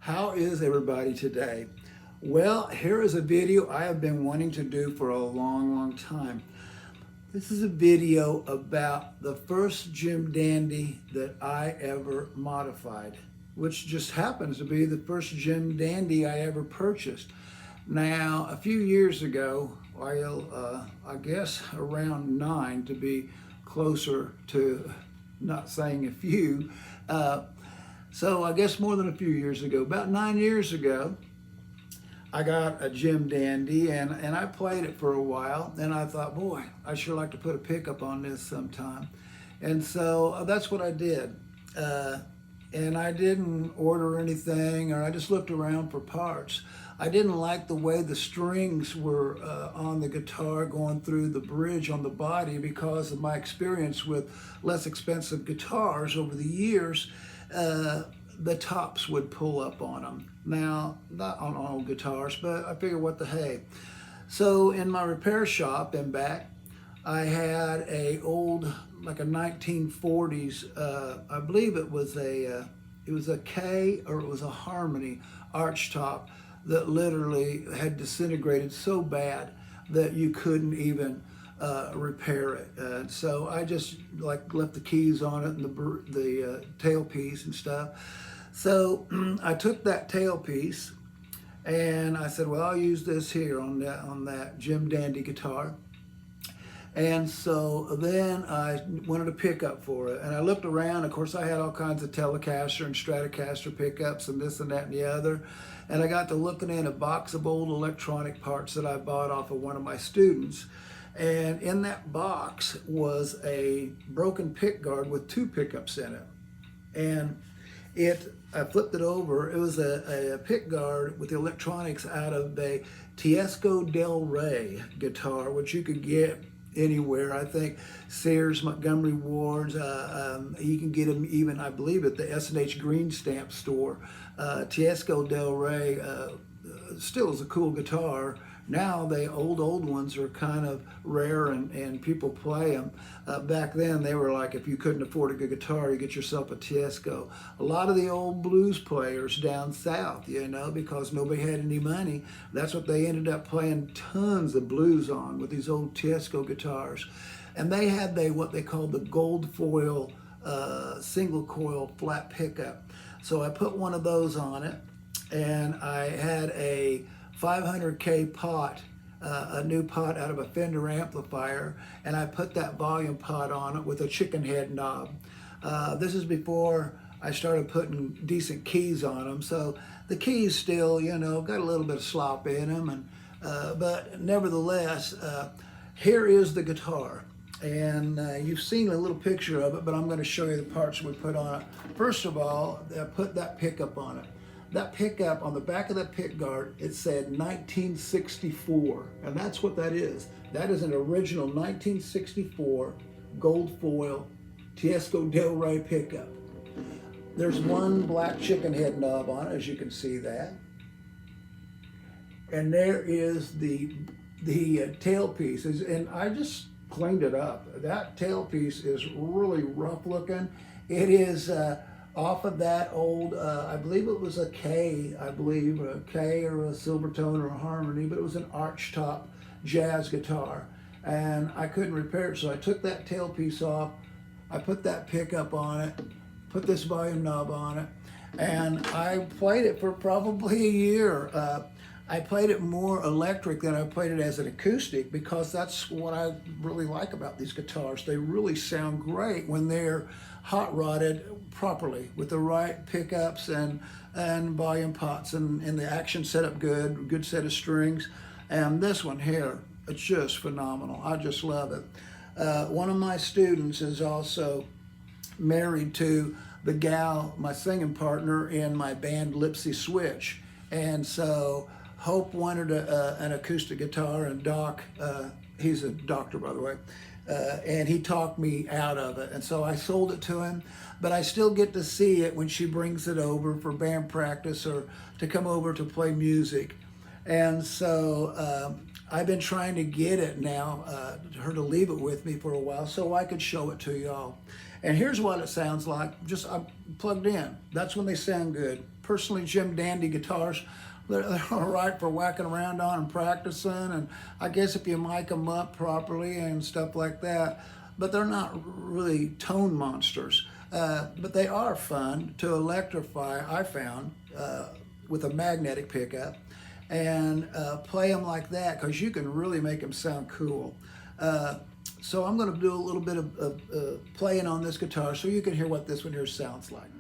How is everybody today? Well, here is a video I have been wanting to do for a long time. This is a video about the first Jim Dandy that I ever modified, which just happens to be the first Jim Dandy I ever purchased. Now, a few years ago, I guess around 9 to be closer to not saying a few, so I guess more than a few years ago, about 9 years ago, I got a Jim Dandy and I played it for a while, and I thought, boy, I sure like to put a pickup on this sometime. And so that's what I did. And I didn't order anything, or I just looked around for parts. I didn't like the way the strings were on the guitar going through the bridge on the body because of my experience with less expensive guitars over the years. The tops would pull up on them. Now, not on all guitars, but I figured what the hey. So in my repair shop in back, I had a old, like a 1940s, I believe it was a K or it was a Harmony arch top that literally had disintegrated so bad that you couldn't even repair it. So I just like left the keys on it and the tailpiece and stuff. So I took that tailpiece and I said, well, I'll use this here on that Jim Dandy guitar. And so then I wanted a pickup for it, and I looked around. Of course, I had all kinds of Telecaster and Stratocaster pickups and this and that and the other. And I got to looking in a box of old electronic parts that I bought off of one of my students. And in that box was a broken pick guard with 2 pickups in it. And I flipped it over. It was a pick guard with the electronics out of a Tesco Del Ray guitar, which you could get anywhere. I think Sears, Montgomery Ward's, you can get them even, I believe, at the S&H Green Stamp store. Tesco Del Ray still is a cool guitar. Now the old ones are kind of rare and people play them. Back then they were like, if you couldn't afford a good guitar, you get yourself a Tesco. A lot of the old blues players down south, you know, because nobody had any money, that's what they ended up playing tons of blues on, with these old Tesco guitars. And they had what they called the gold foil single coil flat pickup. So I put one of those on it, and I had a 500K pot, a new pot out of a Fender amplifier, and I put that volume pot on it with a chicken head knob. This is before I started putting decent keys on them, so the keys still, you know, got a little bit of slop in them, but nevertheless, here is the guitar. And you've seen a little picture of it, but I'm going to show you the parts we put on it. First of all, I put that pickup on it. That pickup, on the back of that pick guard, it said 1964, and that's what that is. That is an original 1964 gold foil Tesco Del Ray pickup. There's one black chicken head knob on it, as you can see that. And there is the tailpiece, and I just cleaned it up. That tailpiece is really rough looking. It is off of that old, I believe it was a K, a K or a Silvertone or a Harmony, but it was an arch top jazz guitar. And I couldn't repair it, so I took that tailpiece off, I put that pickup on it, put this volume knob on it, and I played it for probably a year. I played it more electric than I played it as an acoustic, because that's what I really like about these guitars. They really sound great when they're hot rodded properly with the right pickups and volume pots and the action set up good set of strings. And this one here, it's just phenomenal. I just love it. One of my students is also married to the gal, my singing partner in my band LIPSEY SWITCH. And so Hope wanted an acoustic guitar, and Doc, he's a doctor, by the way, and he talked me out of it. And so I sold it to him, but I still get to see it when she brings it over for band practice or to come over to play music. And so I've been trying to get it now, her to leave it with me for a while so I could show it to y'all. And here's what it sounds like. Just I'm plugged in. That's when they sound good. personally Jim Dandy guitars. They're all right for whacking around on and practicing, and I guess if you mic them up properly and stuff like that, but they're not really tone monsters. But they are fun to electrify, I found, with a magnetic pickup, and play them like that, because you can really make them sound cool. So I'm going to do a little bit of playing on this guitar so you can hear what this one here sounds like.